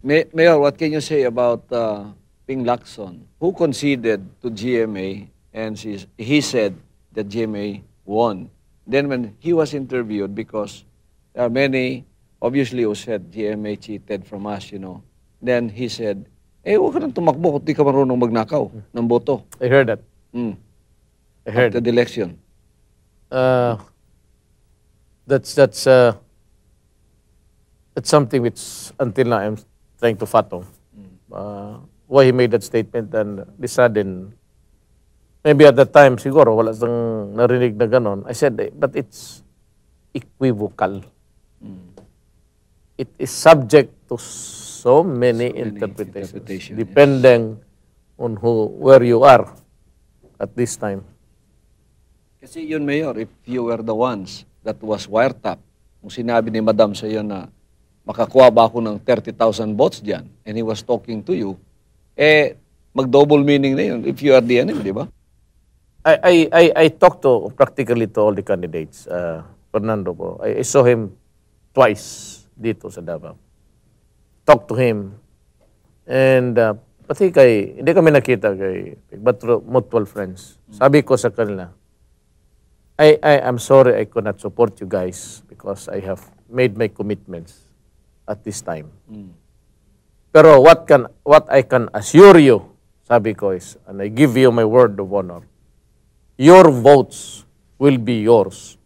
Mayor, what can you say about Ping Lacson, who conceded to GMA and he said that GMA won. Then when he was interviewed, because there are many, obviously, who said GMA cheated from us, Then he said, huwag ka nang tumakbo kung di ka marunong magnakaw ng boto. I heard that. I heard After the election. That's something which until now I'm trying to fathom. Why he made that statement and the sudden, maybe at that time siguro wala sang narinig na ganon. I said, but it's equivocal. It is subject to so many interpretations depending on where you are at this time. Kasi yun, Mayor, if you were the ones that was wiretap, kung sinabi ni Madam sa iyo na makakuha ba ako ng 30,000 votes dyan, and he was talking to you, mag-double meaning na yun if you are the enemy, di ba? I talked to practically to all the candidates. Fernando po. I saw him twice dito sa Davao. Talked to him. And pati hindi kami nakita but mutual friends. Sabi ko sa kanila, I'm sorry I could not support you guys because I have made my commitments at this time. Pero what I can assure you, sabi ko is, and I give you my word of honor, your votes will be yours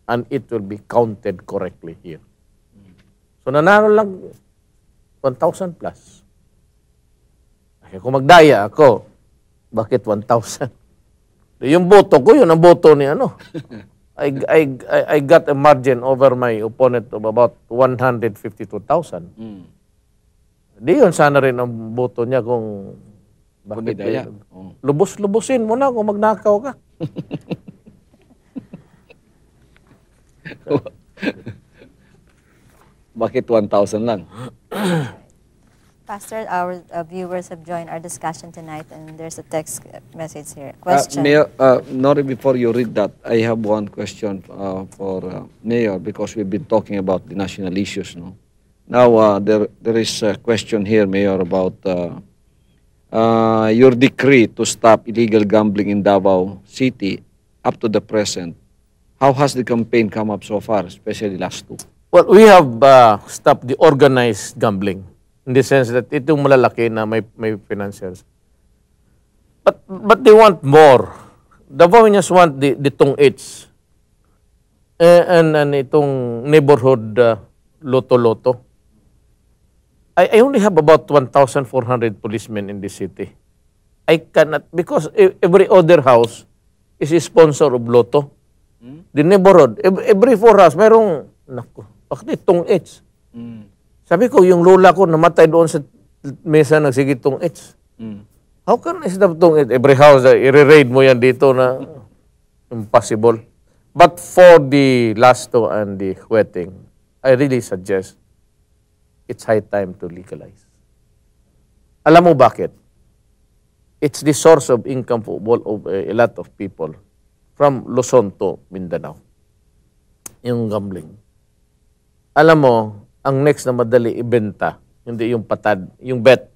and it will be counted correctly here. So nanalo lang 1,000 plus. Kung magdaya ako, bakit 1,000? Yung boto ko, yun ang boto ni ano. I got a margin over my opponent of about 152,000. Di yun sana rin ang boto niya kung bakit lubos-lubusin mo na kung magnakaw ka. Bakit 1,000 lang? Pastor, our viewers have joined our discussion tonight, and there's a text message here. Question. Mayor, Nori, before you read that, I have one question for Mayor, because we've been talking about the national issues. No? Now, there is a question here, Mayor, about your decree to stop illegal gambling in Davao City up to the present. How has the campaign come up so far, especially last two? Well, we have stopped the organized gambling. In the sense that itong malalaki na may financiers. But they want more. The Davaoians want the tong-its. And itong neighborhood loto-loto. I only have about 1,400 policemen in this city. I cannot, because every other house is a sponsor of loto. The neighborhood, every 4 house, mayroong, naku, bakit tong-its? Sabi ko, yung lola ko namatay doon sa mesa nagsigit tong-its. How can I stop tong-its? Every house, i-raid mo yan dito na impossible. But for the last two and the wedding, I really suggest it's high time to legalize. Alam mo bakit? It's the source of income for a lot of people from Luzon to Mindanao. Yung gambling. Alam mo, ang next na madali ibenta, hindi yung patad, yung bet.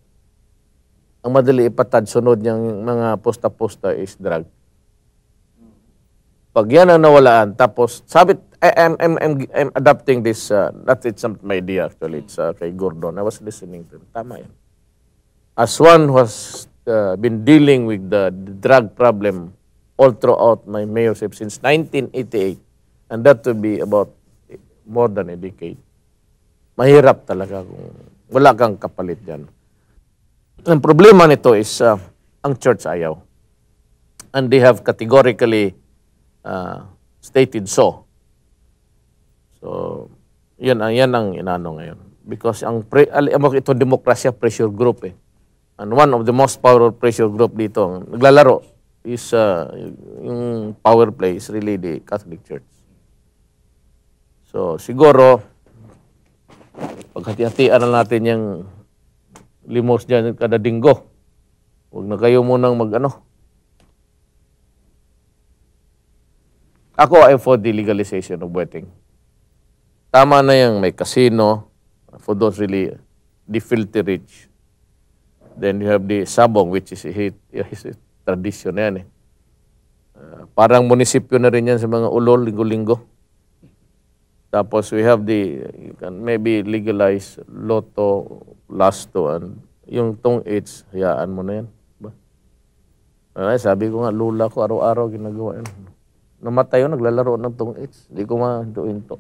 Ang madali ipatad, sunod niyang mga posta-posta is drug. Pag yan ang nawalaan, tapos, sabi, I'm adapting this, not it's not my idea actually, it's kay Gordon. I was listening to him. Tama yan. As one who has been dealing with the drug problem all throughout my mayorship since 1988, and that will be about more than a decade. Mahirap talaga kung wala kang kapalit dyan. Ang problema nito is ang church ayaw. And they have categorically stated so. So, yan ang inano ngayon. Because ito demokrasya pressure group eh. And one of the most powerful pressure group dito, naglalaro, is yung power play is really the Catholic Church. So, siguro, paghati-hatian na natin yung limos dyan kada linggo. Huwag na kayo munang Ako ay for the legalization of betting. Tama na yung may casino, for those really the filthy rich. Then you have the sabong, which is his tradition na yan eh. Parang munisipyo na rin yan sa mga ulol, linggo-linggo. Tapos we have you can maybe legalize Lotto, Lasto, and yung tong-its, hayaan mo na yan. Sabi ko nga, lula ko, araw-araw ginagawa yun. Namatay yun, naglalaro ng tong-its. Hindi ko ma-hinto-hinto.